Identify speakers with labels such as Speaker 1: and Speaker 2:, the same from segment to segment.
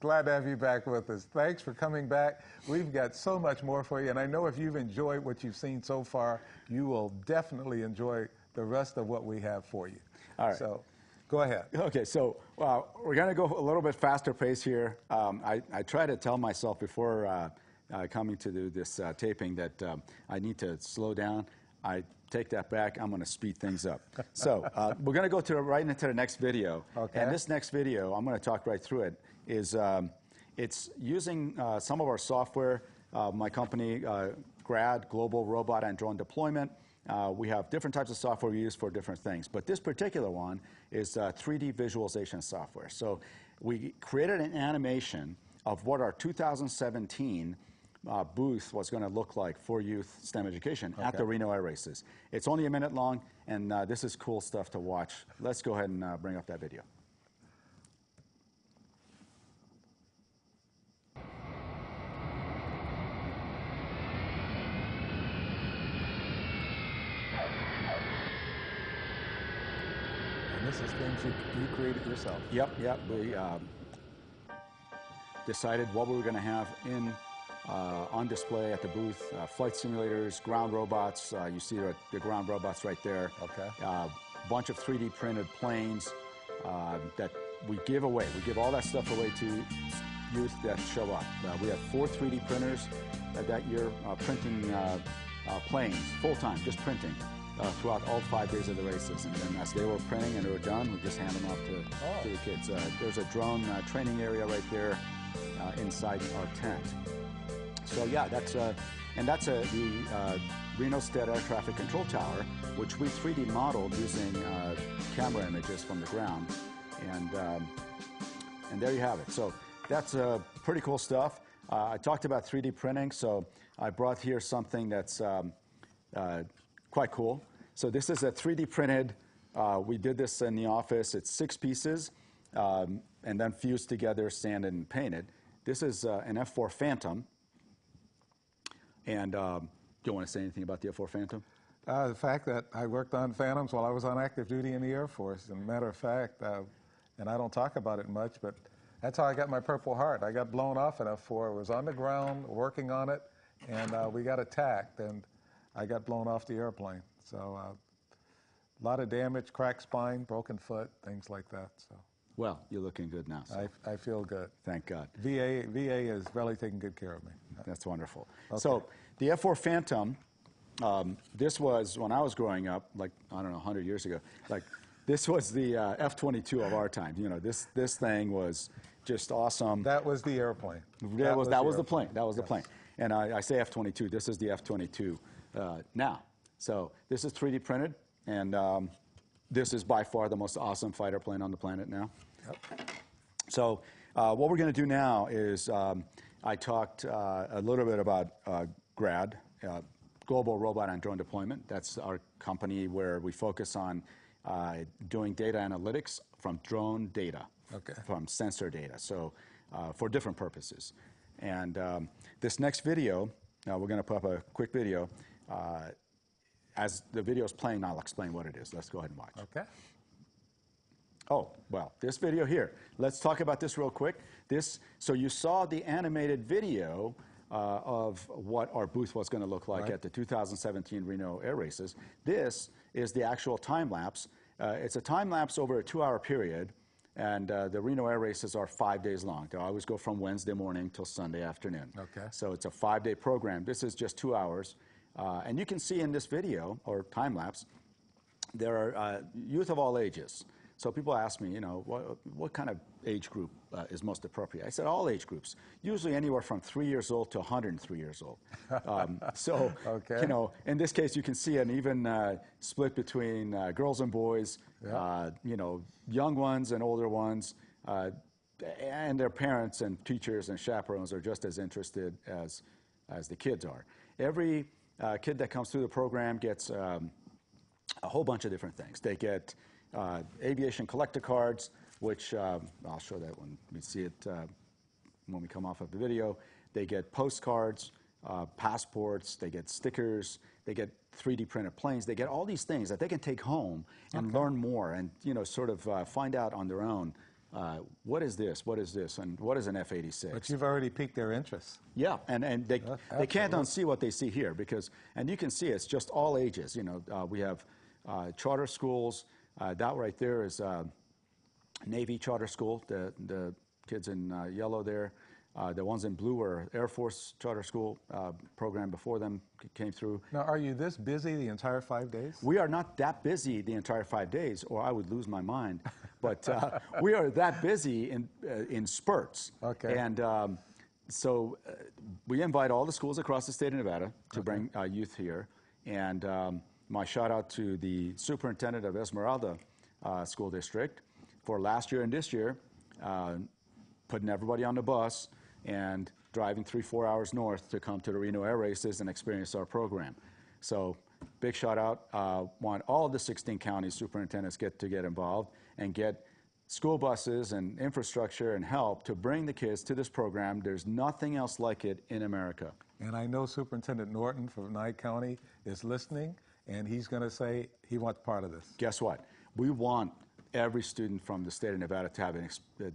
Speaker 1: Glad to have you back with us. Thanks for coming back. We've got so much more for you, and I know if you've enjoyed what you've seen so far, you will definitely enjoy the rest of what we have for you.
Speaker 2: All right.
Speaker 1: So, go ahead.
Speaker 2: Okay, so we're going to go a little bit faster pace here. I try to tell myself before coming to do this taping that I need to slow down. I take that back. I'm going to speed things up. So we're going to go right into the next video.
Speaker 1: Okay.
Speaker 2: And this next video, I'm going to talk right through it, is it's using some of our software. My company, GRAD, Global Robot and Drone Deployment. We have different types of software we use for different things. But this particular one is 3D visualization software. So we created an animation of what our 2017 booth was going to look like for youth STEM education at the Reno Air Races. It's only a minute long, and this is cool stuff to watch. Let's go ahead and bring up that video.
Speaker 1: And this is things you created yourself.
Speaker 2: Yep. We decided what we were going to have on display at the booth. Flight simulators, ground robots. You see the ground robots right there.
Speaker 1: Okay.
Speaker 2: A bunch of 3D printed planes that we give away. We give all that stuff away to youth that show up. We have 4 3D printers that year printing planes, full-time, just printing. Throughout all 5 days of the races. And then as they were printing and they were done, we just hand them off to the kids. There's a drone training area right there inside our tent. So yeah, that's the Reno State Air Traffic Control Tower, which we 3D modeled using camera images from the ground. And there you have it. So that's pretty cool stuff. I talked about 3D printing, so I brought here something that's quite cool. So this is a 3D printed, we did this in the office. It's 6 pieces and then fused together, sanded and painted. This is an F4 Phantom. And do you want to say anything about the F4 Phantom?
Speaker 1: The fact that I worked on Phantoms while I was on active duty in the Air Force. As a matter of fact, and I don't talk about it much, but that's how I got my Purple Heart. I got blown off in F4. I was on the ground working on it, and we got attacked, and I got blown off the airplane. So a lot of damage, cracked spine, broken foot, things like that. So.
Speaker 2: Well, you're looking good now. So.
Speaker 1: I feel good.
Speaker 2: Thank God.
Speaker 1: VA is really taking good care of me.
Speaker 2: That's wonderful.
Speaker 1: Okay.
Speaker 2: So the F4 Phantom, this was, when I was growing up, like, I don't know, 100 years ago, like, this was the F-22 of our time. You know, this thing was just awesome.
Speaker 1: That was the airplane.
Speaker 2: That was the plane. That was the plane. And I say F-22. This is the F-22 now. So this is 3D printed, and this is by far the most awesome fighter plane on the planet now. Yep. So what we're going to do now is I talked a little bit about GRAD, Global Robot and Drone Deployment. That's our company where we focus on doing data analytics from drone data, from sensor data, so for different purposes. And this next video, we're going to put up a quick video. As the video is playing, I'll explain what it is. Let's go ahead and watch.
Speaker 1: Okay.
Speaker 2: Oh, well, this video here. Let's talk about this real quick. So you saw the animated video of what our booth was going to look like at the 2017 Reno Air Races. This is the actual time lapse. It's a time lapse over a 2-hour period, and the Reno Air Races are 5 days long. They always go from Wednesday morning till Sunday afternoon. Okay. So it's a 5-day program. This is just 2 hours. And you can see in this video, or time lapse, there are youth of all ages. So people ask me, you know, what kind of age group is most appropriate? I said all age groups, usually anywhere from 3 years old to 103 years old. So, you know, in this case, you can see an even split between girls and boys, you know, young ones and older ones, and their parents and teachers and chaperones are just as interested as the kids are. Every kid that comes through the program gets a whole bunch of different things. They get aviation collector cards, which I'll show that when we see it when we come off of the video. They get postcards, passports, they get stickers, they get 3D printed planes. They get all these things that they can take home and learn more and, you know, sort of find out on their own what is this? What is this? And what is an F-86?
Speaker 1: But you've already piqued their interest.
Speaker 2: Yeah, and they can't unsee what they see here because, and you can see it's just all ages. You know, we have charter schools. That right there is Navy charter school. The kids in yellow there. The ones in blue are Air Force charter school program before them came through.
Speaker 1: Now, are you this busy the entire 5 days?
Speaker 2: We are not that busy the entire 5 days, or I would lose my mind. But we are that busy in spurts.
Speaker 1: Okay.
Speaker 2: And so we invite all the schools across the state of Nevada to bring youth here. And my shout out to the superintendent of Esmeralda School District for last year and this year, putting everybody on the bus and driving 3-4 hours north to come to the Reno Air Races and experience our program. So big shout out. Want all the 16 county superintendents get involved and get school buses and infrastructure and help to bring the kids to this program. There's nothing else like it in America.
Speaker 1: And I know Superintendent Norton from Nye County is listening, and he's going to say he wants part of this.
Speaker 2: Guess what? We want every student from the state of Nevada to have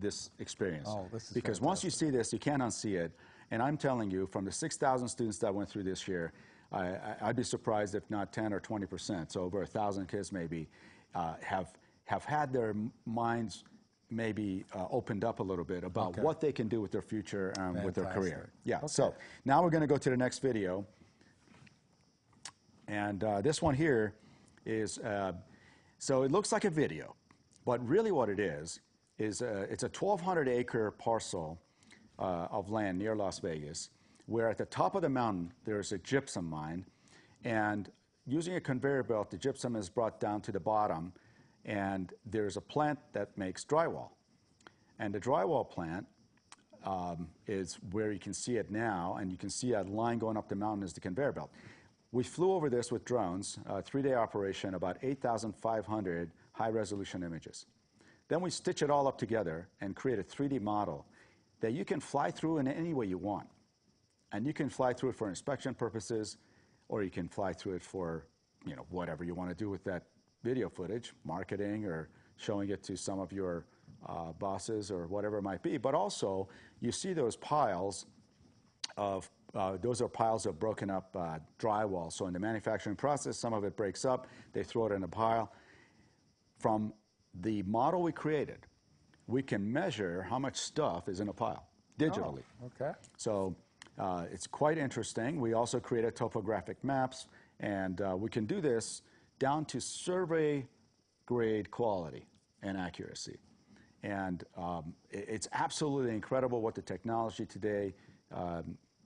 Speaker 2: this experience.
Speaker 1: Oh, this is
Speaker 2: because
Speaker 1: fantastic.
Speaker 2: once you see this, you can't unsee it. And I'm telling you, from the 6,000 students that went through this year, I'd be surprised if not 10 or 20%, so over 1,000 kids maybe, have had their minds maybe opened up a little bit about what they can do with their future, with their career. Yeah, okay. So now we're going to go to the next video. And this one here is, so it looks like a video. But really what it is it's a 1,200-acre parcel of land near Las Vegas, where at the top of the mountain there's a gypsum mine, and using a conveyor belt, the gypsum is brought down to the bottom, and there's a plant that makes drywall. And the drywall plant is where you can see it now, and you can see that line going up the mountain is the conveyor belt. We flew over this with drones, 3-day operation, about 8,500 high-resolution images. Then we stitch it all up together and create a 3D model that you can fly through in any way you want. And you can fly through it for inspection purposes, or you can fly through it for, you know, whatever you want to do with that video footage, marketing or showing it to some of your bosses or whatever it might be. But also, you see those piles of those are piles of broken up drywall. So in the manufacturing process, some of it breaks up. They throw it in a pile. From the model we created, we can measure how much stuff is in a pile digitally.
Speaker 1: Oh, okay.
Speaker 2: So it's quite interesting. We also created topographic maps, and we can do this down to survey grade quality and accuracy. And it's absolutely incredible what the technology today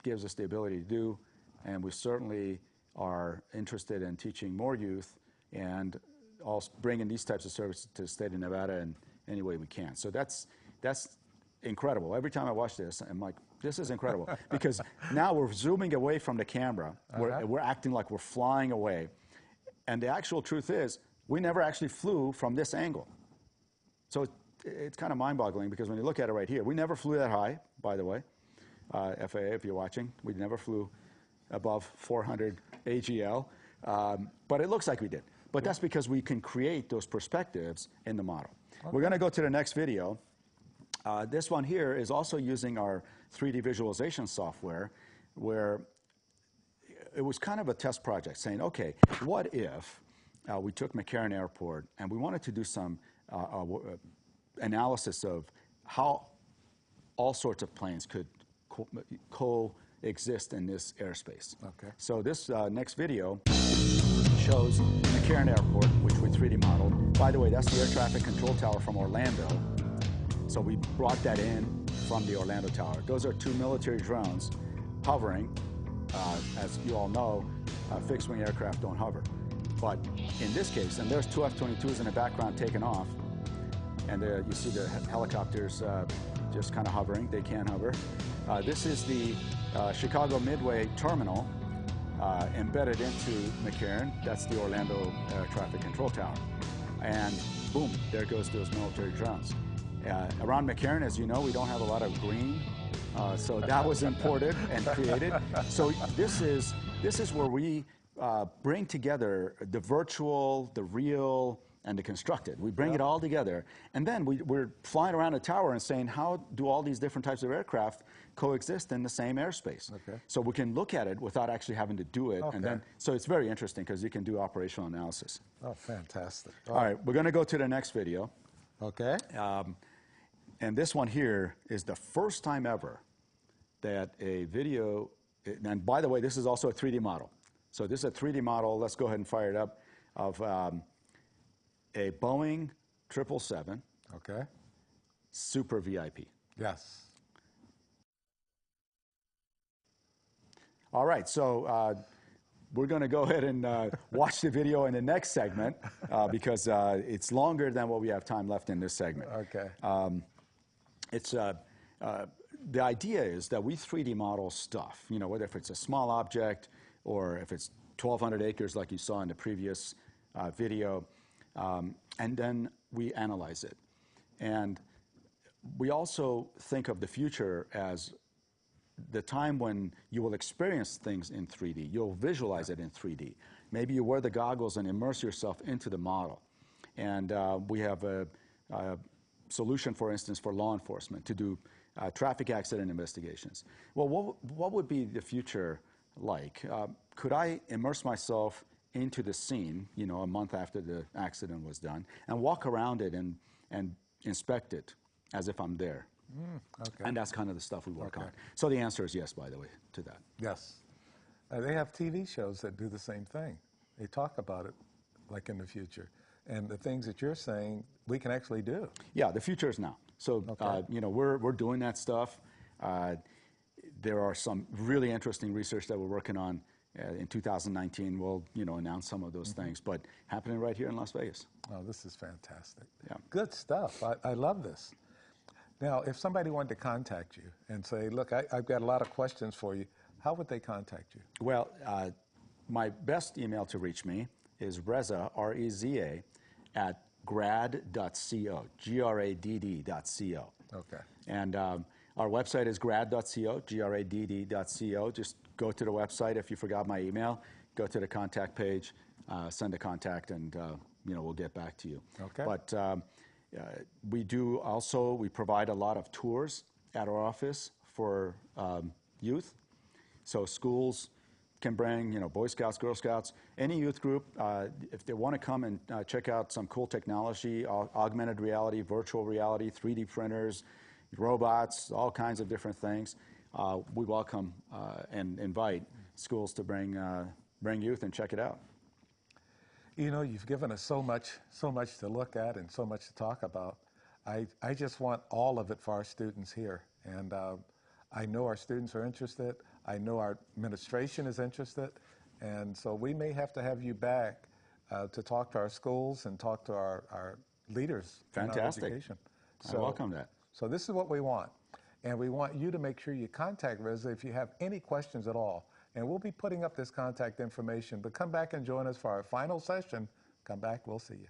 Speaker 2: gives us the ability to do, and we certainly are interested in teaching more youth and also bringing these types of services to the state of Nevada in any way we can. So that's incredible. Every time I watch this, I'm like, this is incredible. Because now we're zooming away from the camera. We're acting like we're flying away. And the actual truth is, we never actually flew from this angle. So it's kind of mind-boggling, because when you look at it right here, we never flew that high, by the way. FAA, if you're watching, we never flew above 400 AGL. But it looks like we did. But that's because we can create those perspectives in the model. Okay. We're going to go to the next video. This one here is also using our 3D visualization software, where it was kind of a test project, saying, okay, what if we took McCarran Airport and we wanted to do some analysis of how all sorts of planes could coexist in this airspace. Okay. So this next video shows McCarran Airport, which we 3D modeled. By the way, that's the air traffic control tower from Orlando. So we brought that in from the Orlando tower. Those are 2 military drones hovering. As you all know, fixed-wing aircraft don't hover. But in this case, and there's 2 F-22s in the background taking off, and you see the helicopters just kind of hovering. They can hover. This is the Chicago Midway terminal embedded into McCarran. That's the Orlando Air Traffic Control Tower. And boom, there goes those military drones. Around McCarran, as you know, we don't have a lot of green, so that was imported and created. So this is where we bring together the virtual, the real, and to construct it. We bring it all together, and then we're flying around a tower and saying, how do all these different types of aircraft coexist in the same airspace?
Speaker 1: Okay.
Speaker 2: So we can look at it without actually having to do it, and then so it's very interesting because you can do operational analysis.
Speaker 1: Oh, fantastic.
Speaker 2: All right, we're going to go to the next video.
Speaker 1: Okay.
Speaker 2: And this one here is the first time ever that a video, and by the way, this is also a 3D model. So this is a 3D model, let's go ahead and fire it up, of a Boeing 777
Speaker 1: Okay.
Speaker 2: Super VIP.
Speaker 1: Yes.
Speaker 2: All right, so we're going to go ahead and watch the video in the next segment because it's longer than what we have time left in this segment.
Speaker 1: Okay.
Speaker 2: The idea is that we 3D model stuff, you know, whether if it's a small object or if it's 1,200 acres like you saw in the previous video, and then we analyze it. And we also think of the future as the time when you will experience things in 3D. You'll visualize it in 3D. Maybe you wear the goggles and immerse yourself into the model. And we have a solution, for instance, for law enforcement to do traffic accident investigations. Well, what would be the future like? Could I immerse myself into the scene, you know, a month after the accident was done, and walk around it and inspect it as if I'm there?
Speaker 1: Okay.
Speaker 2: And that's kind of the stuff we work on. So the answer is yes, by the way, to that.
Speaker 1: Yes. They have TV shows that do the same thing. They talk about it like in the future. And the things that you're saying, we can actually do.
Speaker 2: Yeah, the future is now. So, you know, we're doing that stuff. There are some really interesting research that we're working on in 2019. We'll, you know, announce some of those things, but happening right here in Las Vegas.
Speaker 1: Oh, this is fantastic.
Speaker 2: Yeah.
Speaker 1: Good stuff. I love this. Now, if somebody wanted to contact you and say, look, I've got a lot of questions for you, how would they contact you?
Speaker 2: Well, my best email to reach me is Reza, R-E-Z-A, at grad.co, G-R-A-D-D.co.
Speaker 1: Okay.
Speaker 2: And our website is grad.co, G-R-A-D-D.co. Just go to the website. If you forgot my email, go to the contact page, send a contact, and you know, we'll get back to you.
Speaker 1: Okay.
Speaker 2: But we provide a lot of tours at our office for youth. So schools can bring, you know, Boy Scouts, Girl Scouts, any youth group, if they want to come and check out some cool technology, augmented reality, virtual reality, 3D printers, robots, all kinds of different things, we welcome and invite schools to bring youth and check it out.
Speaker 1: You know, you've given us so much to look at and so much to talk about. I just want all of it for our students here. And I know our students are interested. I know our administration is interested. And so we may have to have you back to talk to our schools and talk to our leaders.
Speaker 2: Fantastic.
Speaker 1: In our education.
Speaker 2: I welcome that.
Speaker 1: So this is what we want. And we want you to make sure you contact Reza if you have any questions at all. And we'll be putting up this contact information. But come back and join us for our final session. Come back, we'll see you.